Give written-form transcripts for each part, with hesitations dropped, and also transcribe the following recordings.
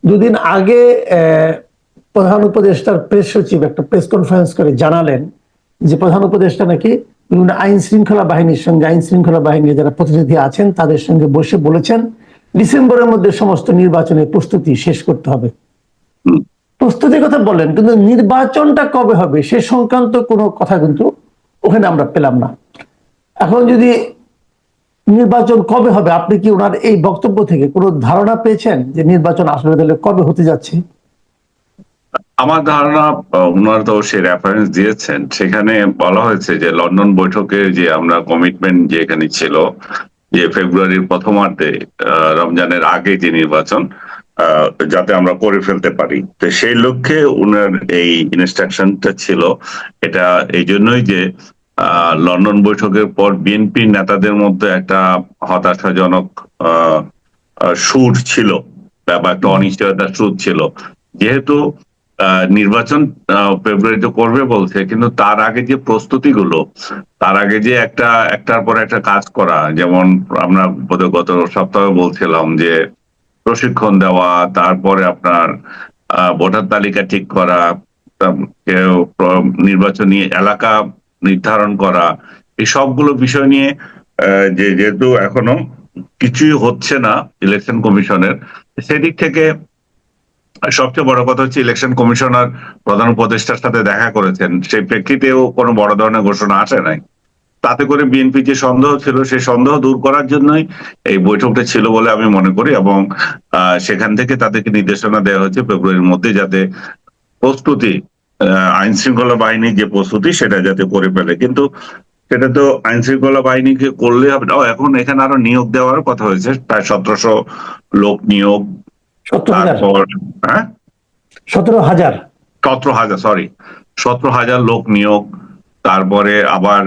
দুদিন আগে প্রধান উপদেষ্টার প্রেস সচিব একটা প্রেস কনফারেন্স করে জানালেন যে প্রধান উপদেষ্টা নাকি বিভিন্ন আইন শৃঙ্খলা বাহিনীর সঙ্গে, আইন শৃঙ্খলা বাহিনীর যারা প্রতিনিধি আছেন তাদের সঙ্গে বসে বলেছেন ডিসেম্বরের মধ্যে সমস্ত নির্বাচনের প্রস্তুতি শেষ করতে হবে। প্রস্তুতির কথা বলেন, কিন্তু নির্বাচনটা কবে হবে সে সংক্রান্ত কোনো কথা কিন্তু ওখানে আমরা পেলাম না। এখন যদি নির্বাচন কবে হবে, আপনি কি ওনার এই বক্তব্য থেকে কোনো ধারণা পেয়েছেন যে নির্বাচন আসলে তাহলে কবে হতে যাচ্ছে? আমার ধারণা ওনারা তো সে রেফারেন্স দিয়েছেন, সেখানে বলা হয়েছে যে লন্ডন বৈঠকে যে আমরা কমিটমেন্ট যে এখানে ছিল যে ফেব্রুয়ারির প্রথমার্ধে রমজানের আগে যে নির্বাচন যাতে আমরা করে ফেলতে পারি, তো সেই লক্ষ্যে উনার এই ইনস্ট্রাকশনটা ছিল। এটা এই জন্যই যে লন্ডন বৈঠকের পর বিএনপির নেতাদের মধ্যে একটা হতাশাজনক সুর ছিল, ব্যাপার একটা অনিশ্চয়তার সুর ছিল। যেহেতু নির্বাচন ফেব্রুয়ারিতে করবে বলছে, কিন্তু তার আগে যে প্রস্তুতিগুলো, তার আগে যে একটার পর একটা কাজ করা, যেমন আমরা গত সপ্তাহে বলছিলাম যে প্রশিক্ষণ দেওয়া, তারপরে আপনার ভোটার তালিকা ঠিক করা, নির্বাচনী এলাকা নির্ধারণ করা, এই সবগুলো বিষয় নিয়ে যেহেতু এখনো কিছুই হচ্ছে না ইলেকশন কমিশনের সেদিক থেকে, সবচেয়ে বড় কথা হচ্ছে ইলেকশন কমিশনার প্রধান উপদেষ্টার সাথে দেখা করেছেন, সেই প্রেক্ষিতেও কোনো বড় ধরনের ঘোষণা আসে নাই। তাতে করে বিএনপি যে সন্দেহ ছিল সেই সন্দেহ দূর করার জন্যই এই বৈঠকটা ছিল বলে আমি মনে করি, এবং সেখান থেকে তাদেরকে নির্দেশনা দেওয়া হয়েছে ফেব্রুয়ারির মধ্যে যাতে প্রস্তুতি, আইন শৃঙ্খলা বাহিনীর যে প্রস্তুতি সেটা যাতে করে ফেলে। কিন্তু সেটা তো আইন শৃঙ্খলা বাহিনীকে করলে হবে না, এখন এখানে আরো নিয়োগ দেওয়ার কথা হয়েছে, প্রায় 1700 লোক নিয়োগ। 17,000 লোক নিয়োগ, তারপরে আবার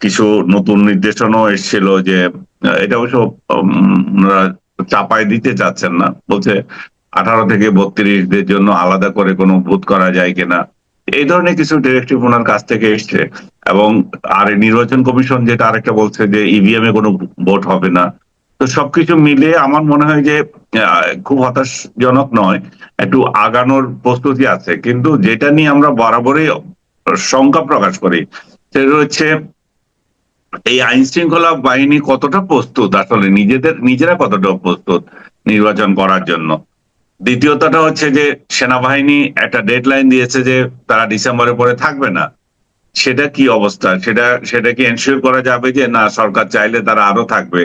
কিছু নতুন নির্দেশনাও এসেছিল যে এটা অবশ্য চাপাই দিতে চাচ্ছেন না, বলছে 18 থেকে 32 জন্য আলাদা করে কোনো ভোট করা যায় কিনা, এই ধরনের কিছু ডিরেক্টিভ ওনার কাছ থেকে এসছে। এবং আর নির্বাচন কমিশন যেটা আরেকটা বলছে যে ইভিএম এ কোনো ভোট হবে না। তো সবকিছু মিলে আমার মনে হয় যে খুব হতাশজনক নয়, একটু আগানোর প্রস্তুতি আছে। কিন্তু যেটা নিয়ে আমরা বরাবরই শঙ্কা প্রকাশ করি সেটা হচ্ছে এই আইন শৃঙ্খলা বাহিনী কতটা প্রস্তুত, আসলে নিজেরা কতটা প্রস্তুত নির্বাচন করার জন্য। দ্বিতীয়তটা হচ্ছে যে সেনাবাহিনী একটা ডেডলাইন দিয়েছে যে তারা ডিসেম্বরের পরে থাকবে না, সেটা কি অবস্থা, সেটা কি এনশিওর করা যাবে যে না সরকার চাইলে তারা আরো থাকবে,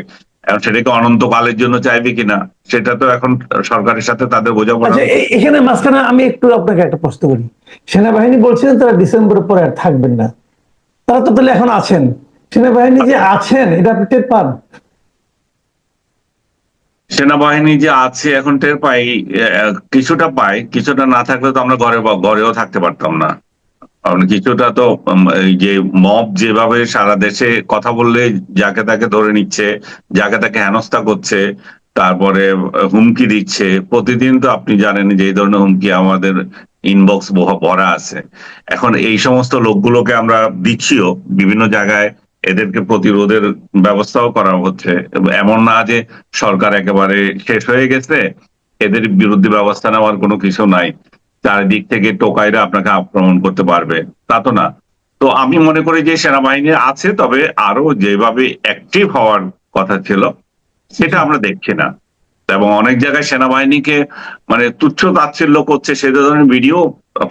এবং সেটাকে অনন্তকালের জন্য চাইবে কিনা, সেটা তো এখন সরকারের সাথে তাদের বোঝাপড়া। এখানে মাঝখানে আমি একটু আপনাকে একটা প্রশ্ন করি, সেনাবাহিনী বলছেন তারা ডিসেম্বরের পরে আর থাকবেন না, তারা তো তাহলে এখন আছেন, সেনাবাহিনী যে আছেন এটা আপনি টের পান? সেনাবাহিনী যে আছে এখন টের পাই, কিছুটা পাই, কিছুটা না থাকলে তো আমরা ঘরেও থাকতে পারতাম না। কিছুটা তো এই যে মব যেভাবে সারা দেশে কথা বললে যাকে তাকে ধরে নিচ্ছে, যাকে তাকে হেনস্থা করছে, তারপরে হুমকি দিচ্ছে প্রতিদিন, তো আপনি জানেন যে এই ধরনের হুমকি আমাদের ইনবক্স ভরা আছে। এখন এই সমস্ত লোকগুলোকে আমরা দিচ্ছিও বিভিন্ন জায়গায়, এদেরকে প্রতিরোধের ব্যবস্থাও করা হচ্ছে। এমন না যে সরকার একেবারে শেষ হয়ে গেছে, এদের বিরুদ্ধে ব্যবস্থা নেওয়ার কোনো কিছু নাই, চারিদিক থেকে টোকাইরা আপনাকে আক্রমণ করতে পারবে তা তো না। তো আমি মনে করি যে সেনাবাহিনী আছে, তবে আরো যেভাবে অ্যাক্টিভ হওয়ার কথা ছিল সেটা আমরা দেখছি না। এবং অনেক জায়গায় সেনাবাহিনীকে মানে তুচ্ছ তাচ্ছিল্য করছে, সে ধরনের ভিডিও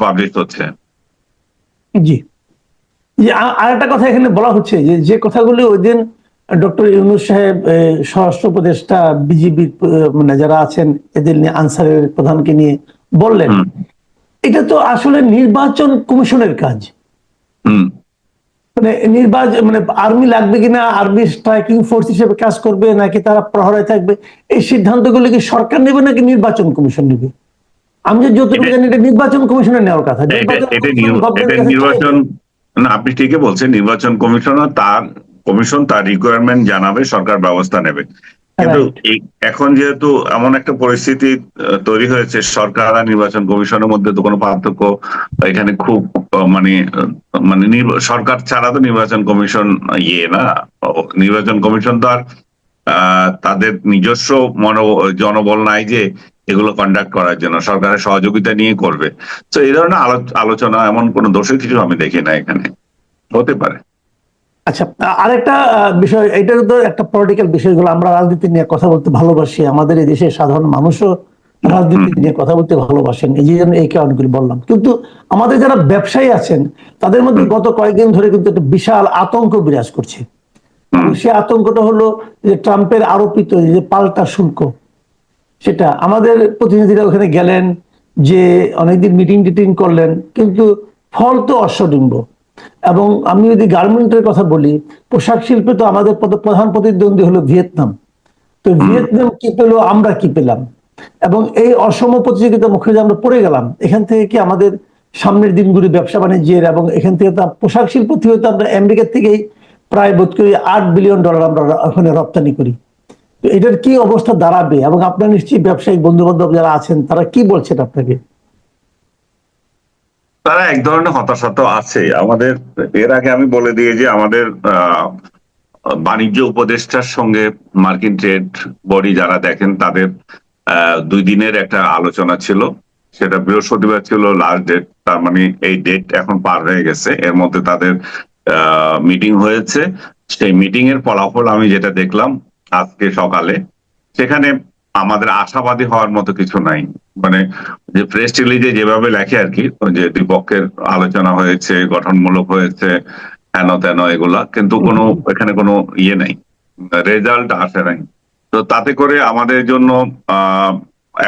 পাবলিশ হচ্ছে। জি, আর একটা কথা এখানে বলা হচ্ছে যে কথাগুলি ওই দিন ডক্টর ইউনূস সাহেব স্বরাষ্ট্র উপদেষ্টা বিজিবি মানে যারা আছেন এদের নিয়ে আনসারের প্রধানকে নিয়ে বললেন, এটা তো আসলে নির্বাচন কমিশনের কাজ। মানে নির্বাচন মানে আর্মি লাগবে কিনা, আর্মি স্ট্রাইকিং ফোর্স হিসেবে কাজ করবে নাকি তারা প্রহরায় থাকবে, এই সিদ্ধান্তগুলো কি সরকার নেবে নাকি নির্বাচন কমিশন নেবে? আমি যতটুকু জানি এটা নির্বাচন কমিশনের নেওয়ার কথা। নির্বাচন না, আপনি ঠিকই বলছেন, নির্বাচন কমিশন তার রিকোয়ারমেন্ট জানাবে, সরকার ব্যবস্থা নেবে। কিন্তু এখন যেহেতু এমন একটা পরিস্থিতি তৈরি হয়েছে, সরকার আর নির্বাচন কমিশনের মধ্যে তো কোনো পার্থক্য এখানে খুব মানে মানে সরকার ছাড়া তো নির্বাচন কমিশন না, নির্বাচন কমিশন তো আর তাদের নিজস্ব জনবল নাই যে এগুলো কন্ডাক্ট করার জন্য সরকারের সহযোগিতা নিয়ে করবে। তো এই ধরনের আলোচনা এমন কোনো দোষের কিছু আমি দেখি না, এখানে হতে পারে। আচ্ছা, আরেকটা বিষয়, এটা তো একটা পলিটিক্যাল বিষয়গুলো, আমরা রাজনীতি নিয়ে কথা বলতে ভালোবাসি, আমাদের এই দেশের সাধারণ মানুষও রাজনীতি নিয়ে কথা বলতে ভালোবাসেন, এই জন্য এই কারণগুলি বললাম। কিন্তু আমাদের যারা ব্যবসায়ী আছেন তাদের মধ্যে গত কয়েকদিন ধরে কিন্তু একটা বিশাল আতঙ্ক বিরাজ করছে। এবং সে আতঙ্কটা হলো যে ট্রাম্পের আরোপিত যে পাল্টা শুল্ক, সেটা আমাদের প্রতিনিধিরা ওখানে গেলেন, যে অনেকদিন মিটিং টিটিং করলেন, কিন্তু ফল তো অশ্বডিম্ব। এবং আমি যদি গার্মেন্টের কথা বলি, পোশাক শিল্পে তো আমাদের প্রধান প্রতিদ্বন্দ্বী হলো ভিয়েতনাম। তো ভিয়েতনাম কি পেলো, আমরা কি পেলাম? এবং এই অসম প্রতিযোগিতার মুখে যে আমরা পড়ে গেলাম, এখান থেকে কি আমাদের সামনের দিনগুলি ব্যবসা বাণিজ্যের, এবং এখান থেকে তো পোশাক শিল্প থেকে তো আমরা আমেরিকা থেকেই প্রায় বোধ করি $8 বিলিয়ন আমরা ওখানে রপ্তানি করি। তো এটার কি অবস্থা দাঁড়াবে? এবং আপনার নিশ্চয়ই ব্যবসায়িক বন্ধু বান্ধব যারা আছেন তারা কি বলছেন আপনাকে? তারা এক ধরনের হতাশা তো আছে আমাদের। এর আগে আমি বলে দিয়ে যে আমাদের বাণিজ্য উপদেষ্টার সঙ্গে মার্কিন ট্রেড বডি যারা দেখেন তাদের 2 দিনের একটা আলোচনা ছিল। সেটা বৃহস্পতিবার ছিল লাস্ট ডেট, তার মানে এই ডেট এখন পার হয়ে গেছে। এর মধ্যে তাদের মিটিং হয়েছে। সেই মিটিং এর ফলাফল আমি যেটা দেখলাম আজকে সকালে, সেখানে আমাদের আশাবাদী হওয়ার মতো কিছু নাই। মানে যে প্রেস রিলিজে যেভাবে লেখে আর কি, যে দুই পক্ষের আলোচনা হয়েছে, গঠনমূলক হয়েছে, হেন তেন এগুলা, কিন্তু কোনো এখানে কোনো ইয়ে নেই, রেজাল্ট আসে নাই। তো তাতে করে আমাদের জন্য আহ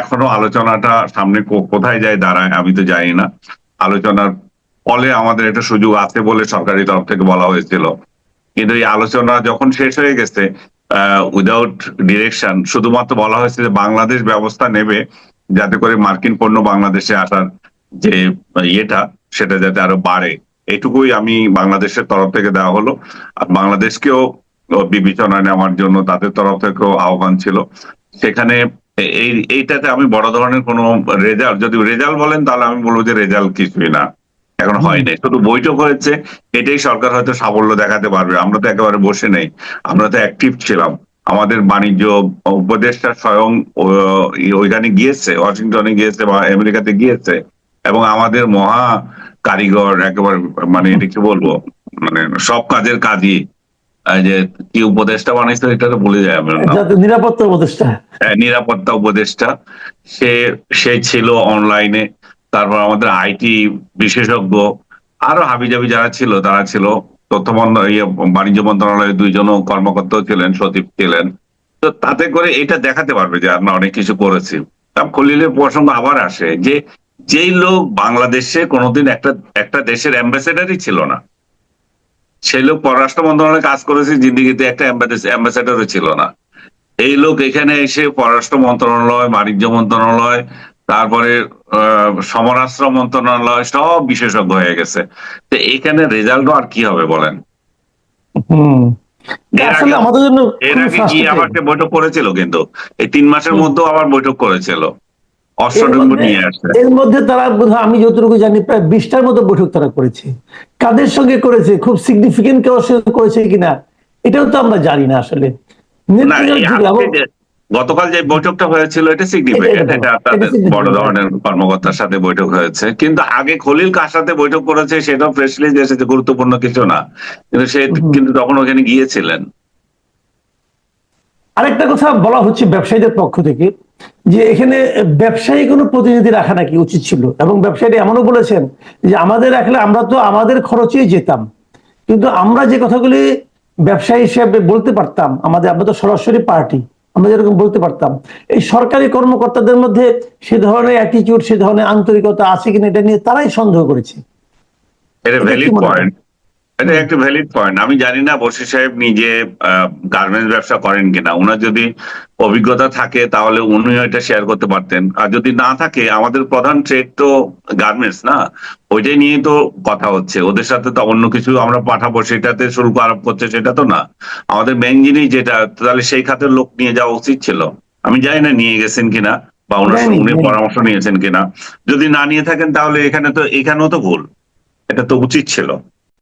এখনো আলোচনাটা সামনে কোথায় যায় দাঁড়ায় আমি তো জানি না। আলোচনার ফলে আমাদের একটা সুযোগ আছে বলে সরকারি তরফ থেকে বলা হয়েছিল, কিন্তু এই আলোচনা যখন শেষ হয়ে গেছে উইদাউট ডিরেকশন, শুধুমাত্র বলা হয়েছে যে বাংলাদেশ ব্যবস্থা নেবে যাতে করে মার্কিন পণ্য বাংলাদেশে আসার যে ইয়েটা সেটা যাতে আরো বাড়ে, এটুকুই আমি বাংলাদেশের তরফ থেকে দেওয়া হলো। আর বাংলাদেশকেও বিবেচনায় নেওয়ার জন্য তাদের তরফ থেকেও আহ্বান ছিল। সেখানে এইটাতে আমি বড় ধরনের কোনো রেজাল্ট, যদি রেজাল্ট বলেন তাহলে আমি বলবো যে রেজাল্ট কিছুই না, এখন হয়নি, শুধু বৈঠক হয়েছে। এটাই সরকার হয়তো সাফল্য দেখাতে পারবে। আমরা তো একেবারে বসে নেই, আমরা তো অ্যাক্টিভ ছিলাম। আমাদের বাণিজ্য উপদেষ্টা স্বয়ং ওইখানে গিয়েছে, ওয়াশিংটনে গিয়েছে বা আমেরিকাতে গিয়েছে, এবং আমাদের মহা কারিগর একেবারে, মানে এটা কি বলবো, মানে সব কাজের কাজই, যে কি উপদেষ্টা বানাইছে এটা তো ভুলে যায় আমার নাম, নিরাপত্তা উপদেষ্টা। নিরাপত্তা উপদেষ্টা, সে সে ছিল অনলাইনে। তারপর আমাদের আইটি বিশেষজ্ঞ, আরো হাবিজাবি যারা ছিল তারা ছিল। তথ্য বাণিজ্য মন্ত্রণালয়ের 2 জন কর্মকর্তাও ছিলেন, সচিব ছিলেন। তো তাতে করে এটা দেখাতে পারবে যে আমরা অনেক কিছু করেছি। খলিলের প্রসঙ্গ আবার আসে যে যেই লোক বাংলাদেশে কোনোদিন একটা দেশের অ্যাম্বাসেডারই ছিল না, সেই লোক পররাষ্ট্র মন্ত্রণালয়ে কাজ করেছে, জিন্দিগিতে একটা অ্যাম্বাসেডারও ছিল না। এই লোক এখানে এসে পররাষ্ট্র মন্ত্রণালয়, বাণিজ্য মন্ত্রণালয়, তারপরে সমরাস্ত্র মন্ত্রণালয় সব বিশেষজ্ঞ হয়ে গেছে। তো এখানে রেজাল্ট আর কি হবে বলেন? হম আসলে আমাদের জন্য এর আগে কি আবার বৈঠক করেছিল, কিন্তু এই 3 মাসের মধ্যেও আবার বৈঠক করেছিল, অষ্টডম্ব নিয়ে আসছে। এর মধ্যে তারা বোধহয়, আমি যতটুকু জানি, প্রায় 20টার মতো বৈঠক তারা করেছে। কাদের সঙ্গে করেছে, খুব সিগনিফিকেন্ট কেউ সঙ্গে করেছে কিনা এটাও তো আমরা জানি না আসলে। গতকাল যে বৈঠকটা হয়েছিল এটা সিগনিফিকেন্ট, এটা তাদের বড় ধরনের কর্মকর্তার সাথে বৈঠক হয়েছে। কিন্তু আগে খলিল কার সাথে বৈঠক করেছে সেটাও প্রেস রিলিজ এসেছে, গুরুত্বপূর্ণ কিছু না, কিন্তু সে কিন্তু তখন ওখানে গিয়েছিলেন। আরেকটা কথা বলা হচ্ছে ব্যবসায়ীদের পক্ষ থেকে, যে এখানে ব্যবসায়ী কোনো প্রতিনিধি রাখা নাকি উচিত ছিল, এবং ব্যবসায়ীরা এমনও বলেছেন যে আমাদের রাখলে আমরা তো আমাদের খরচেই যেতাম, কিন্তু আমরা যে কথাগুলি ব্যবসায়ী হিসেবে বলতে পারতাম, আমরা তো সরাসরি পার্টি, আমরা যেরকম বলতে পারতাম, এই সরকারি কর্মকর্তাদের মধ্যে সে ধরনের অ্যাটিটিউড, সে ধরনের আন্তরিকতা আছে কিনা এটা নিয়ে তারাই সন্দেহ করেছে। এটা ভ্যালিড পয়েন্ট, এটা একটা ভ্যালিড পয়েন্ট। আমি জানি না বশির সাহেব নিজে গার্মেন্টস ব্যবসা করেন কিনা, ওনার যদি অভিজ্ঞতা থাকে তাহলে উনিও এটা শেয়ার করতে পারতেন। আর যদি না থাকে, আমাদের প্রধান ট্রেড তো গার্মেন্টস না, ওইটাই নিয়ে তো কথা হচ্ছে। ওদের সাথে তো অন্য কিছু আমরা পাঠাবো সেটাতে শুল্ক আরোপ করছে সেটা তো না। আমাদের মেইন জিনিস যেটা, তাহলে সেই খাতের লোক নিয়ে যাওয়া উচিত ছিল। আমি জানি না নিয়ে গেছেন কিনা বা ওনার সঙ্গে পরামর্শ নিয়েছেন কিনা। যদি না নিয়ে থাকেন তাহলে এখানেও তো ভুল, এটা তো উচিত ছিল।